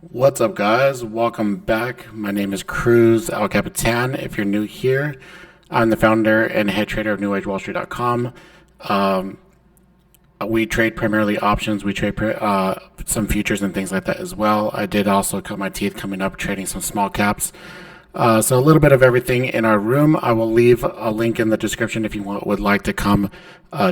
What's up, guys? Welcome back. My name is Cruz Al Capitan. If you're new here, I'm the founder and head trader of NewAgeWallStreet.com. Um, we trade primarily options. We trade some futures and things like that as well. I did also cut my teeth coming up trading some small caps. So a little bit of everything in our room. I will leave a link in the description if you would like to come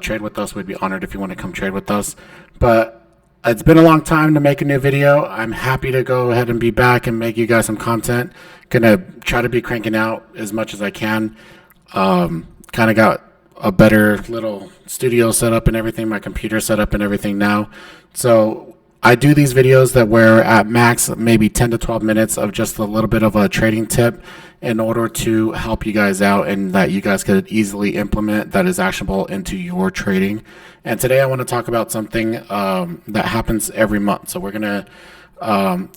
trade with us. We'd be honored if you want to come trade with us. But it's been a long time to make a new video. I'm happy to go ahead and be back and make you guys some content. Gonna try to be cranking out as much as I can. Kind of got a better little studio set up and everything, my computer set up and everything now. So I do these videos that were at max maybe 10 to 12 minutes of just a little bit of a trading tip in order to help you guys out and that you guys could easily implement that is actionable into your trading. And today I want to talk about something that happens every month. So we're going to,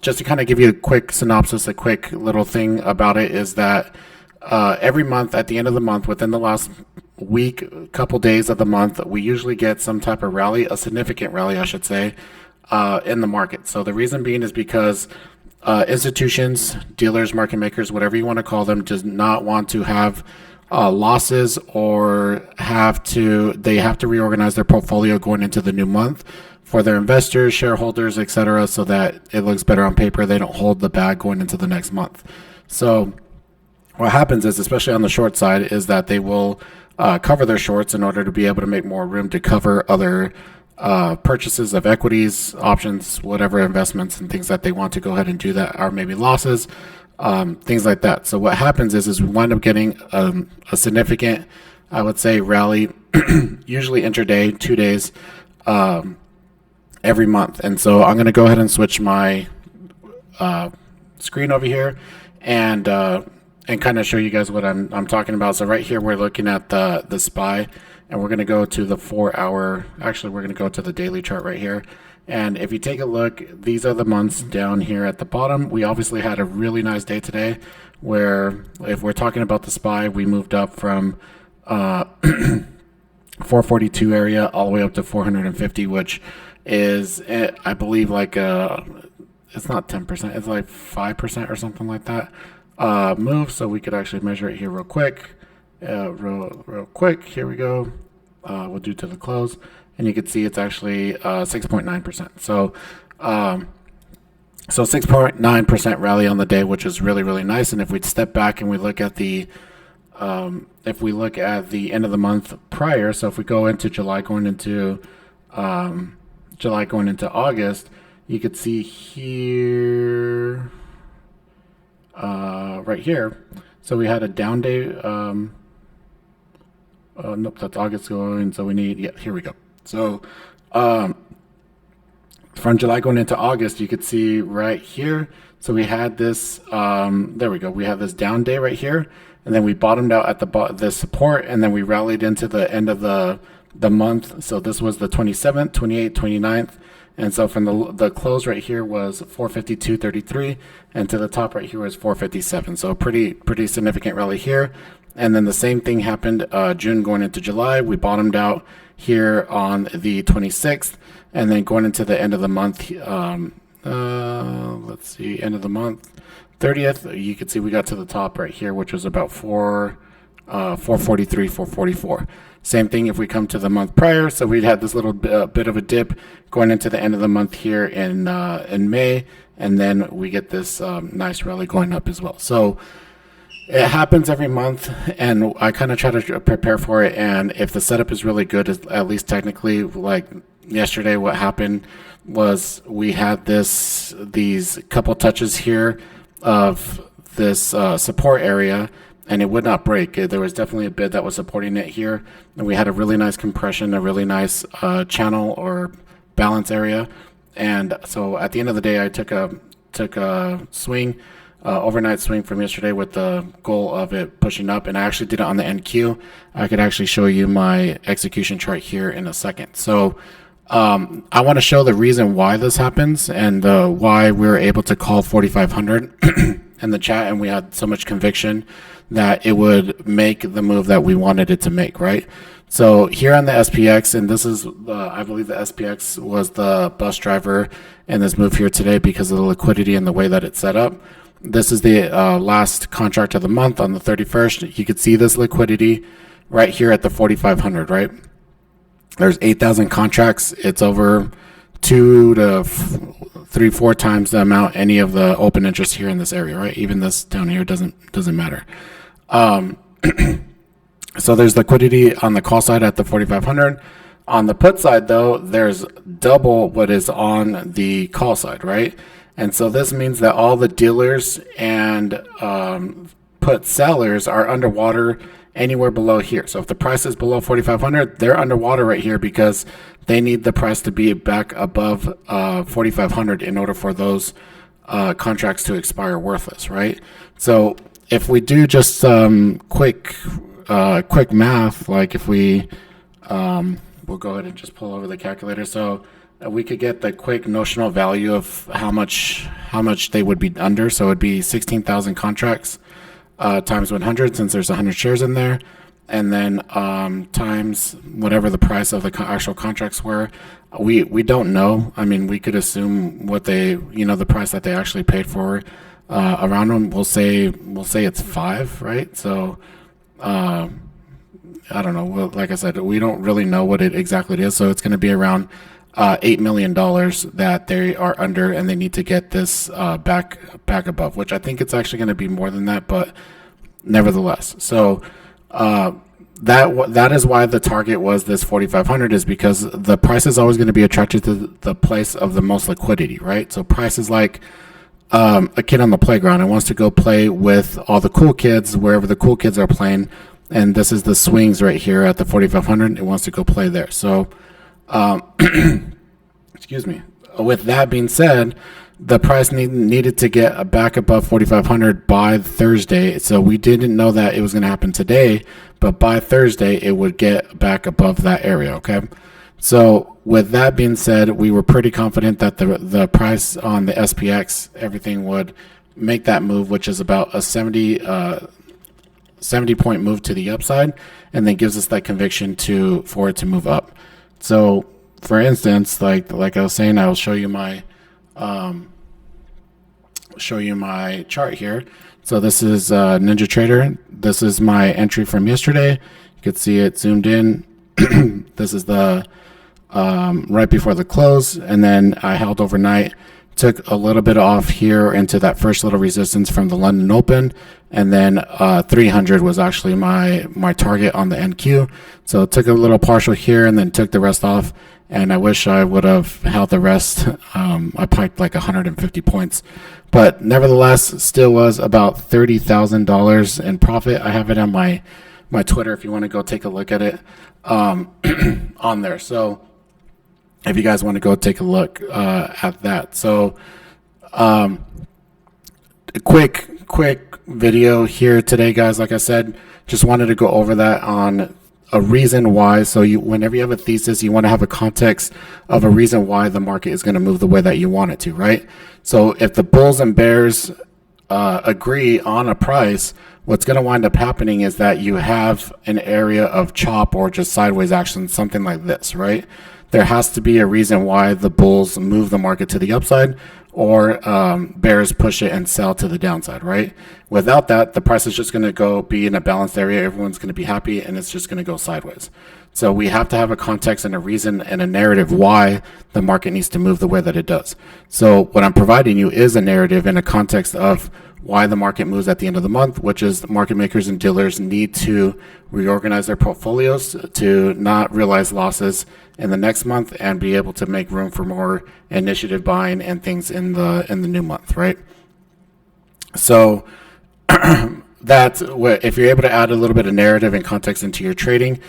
just to kind of give you a quick synopsis, a quick little thing about it is that every month, at the end of the month, within the last week, couple days of the month, we usually get some type of rally, a significant rally, I should say, in the market. So the reason being is because institutions, dealers, market makers, whatever you want to call them, does not want to have losses or they have to reorganize their portfolio going into the new month for their investors, shareholders, etc., so that it looks better on paper. They don't hold the bag going into the next month. So what happens is, especially on the short side, is that they will cover their shorts in order to be able to make more room to cover other purchases of equities, options, whatever investments and things that they want to go ahead and do that are maybe losses, things like that. So what happens is we wind up getting a significant, I would say, rally, usually intraday, 2 days, every month. And so I'm going to go ahead and switch my screen over here and kind of show you guys what I'm talking about. So right here we're looking at the SPY. And we're going to go to the 4 hour, actually we're going to go to the daily chart right here. And if you take a look, these are the months down here at the bottom. We obviously had a really nice day today where if we're talking about the SPY, we moved up from 442 area all the way up to 450, which is, I believe, like it's not 10%, it's like 5% or something like that move. So we could actually measure it here real quick. Real quick, here we go. We'll do to the close, and you can see it's actually 6.9%. So 6.9% rally on the day, which is really, really nice. And if we step back and we look at the end of the month prior, so if we go into July going into August, you could see here, right here. So we had a down day. Nope, that's August going. So we need, here we go. So from July going into August, you could see right here. So we had this, there we go. We have this down day right here. And then we bottomed out at the support, and then we rallied into the end of the month. So this was the 27th, 28th, 29th. And so from the close right here was 452.33, and to the top right here was 457. So pretty significant rally here. And then the same thing happened June going into July. We bottomed out here on the 26th, and then going into the end of the month, let's see, end of the month, 30th, you can see we got to the top right here, which was about 443, 444. Same thing if we come to the month prior. So we had this little bit of a dip going into the end of the month here in May, and then we get this nice rally going up as well. So it happens every month, and I kind of try to prepare for it. And if the setup is really good, at least technically, like yesterday, what happened was we had these couple touches here of this support area, and it would not break. There was definitely a bid that was supporting it here, and we had a really nice compression, a really nice channel or balance area. And so at the end of the day, I took a swing. Overnight swing from yesterday with the goal of it pushing up, and I actually did it on the NQ. I could actually show you my execution chart here in a second. So I want to show the reason why this happens and why we were able to call 4,500 in the chat, and we had so much conviction that it would make the move that we wanted it to make, right? So here on the SPX, and this is, I believe the SPX was the bus driver in this move here today because of the liquidity and the way that it's set up. This is the last contract of the month on the 31st. You could see this liquidity right here at the 4,500, right? There's 8,000 contracts. It's over 2 to 3, 4 times the amount any of the open interest here in this area, right? Even this down here doesn't matter. So there's liquidity on the call side at the 4,500. On the put side, though, there's double what is on the call side, right? And so this means that all the dealers and put sellers are underwater anywhere below here. So if the price is below 4,500, they're underwater right here because they need the price to be back above 4,500 in order for those contracts to expire worthless, right? So if we do just quick math, like if we we'll go ahead and just pull over the calculator. So we could get the quick notional value of how much they would be under. So it'd be 16,000 contracts times 100, since there's 100 shares in there, and then times whatever the price of the actual contracts were. We don't know. I mean, we could assume what they, the price that they actually paid for around them. We'll say it's 5, right? So I don't know. Well, like I said, we don't really know what it exactly is. So it's going to be around $8 million that they are under, and they need to get this back above, which I think it's actually going to be more than that, but nevertheless. So that is why the target was this 4,500, is because the price is always going to be attracted to the place of the most liquidity, right? So price is like a kid on the playground and wants to go play with all the cool kids wherever the cool kids are playing, and this is the swings right here at the 4,500. It wants to go play there. So excuse me. With that being said, the price needed to get back above 4,500 by Thursday. So we didn't know that it was going to happen today, but by Thursday it would get back above that area. Okay. So with that being said, we were pretty confident that the price on the SPX, everything would make that move, which is about a 70 point move to the upside, and then gives us that conviction for it to move up. So for instance, like I was saying, I will show you my chart here. So this is NinjaTrader. This is my entry from yesterday. You can see it zoomed in. This is the right before the close, and then I held overnight, took a little bit off here into that first little resistance from the London Open, and then 300 was actually my target on the NQ. So took a little partial here and then took the rest off, and I wish I would have held the rest. I piked like 150 points, but nevertheless still was about $30,000 in profit. I have it on my Twitter if you want to go take a look at it on there. So if you guys want to go take a look at that. So a quick video here today, guys. Like I said, just wanted to go over that on a reason why. So whenever you have a thesis, you want to have a context of a reason why the market is going to move the way that you want it to, right? So if the bulls and bears agree on a price, what's going to wind up happening is that you have an area of chop or just sideways action, something like this, right? There has to be a reason why the bulls move the market to the upside, or bears push it and sell to the downside, right? Without that, the price is just going to be in a balanced area. Everyone's going to be happy, and it's just going to go sideways. So we have to have a context and a reason and a narrative why the market needs to move the way that it does. So what I'm providing you is a narrative and a context of why the market moves at the end of the month, which is market makers and dealers need to reorganize their portfolios to not realize losses in the next month and be able to make room for more initiative buying and things in the new month, right? So that's what, if you're able to add a little bit of narrative and context into your trading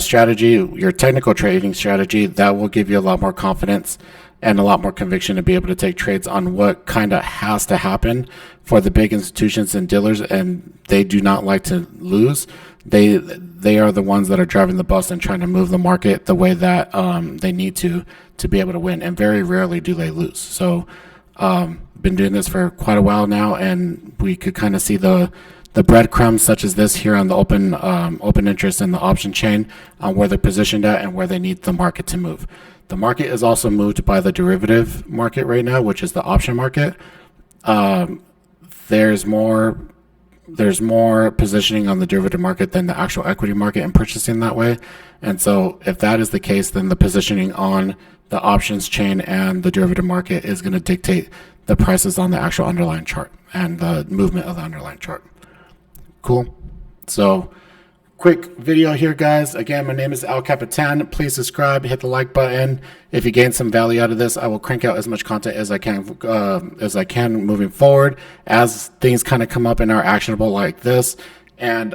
strategy, your technical trading strategy, that will give you a lot more confidence and a lot more conviction to be able to take trades on what kind of has to happen for the big institutions and dealers, and they do not like to lose. They are the ones that are driving the bus and trying to move the market the way that they need to be able to win, and very rarely do they lose. So been doing this for quite a while now, and we could kind of see the the breadcrumbs such as this here on the open interest and the option chain, where they're positioned at and where they need the market to move. The market is also moved by the derivative market right now, which is the option market. There's more positioning on the derivative market than the actual equity market and purchasing that way. And so if that is the case, then the positioning on the options chain and the derivative market is going to dictate the prices on the actual underlying chart and the movement of the underlying chart. Cool. So quick video here, guys. Again, my name is Al Capitan. Please subscribe, hit the like button. If you gain some value out of this, I will crank out as much content as I can moving forward as things kind of come up and are actionable like this. And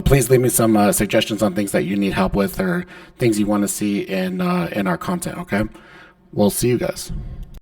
please leave me some suggestions on things that you need help with or things you want to see in our content. Okay, we'll see you guys.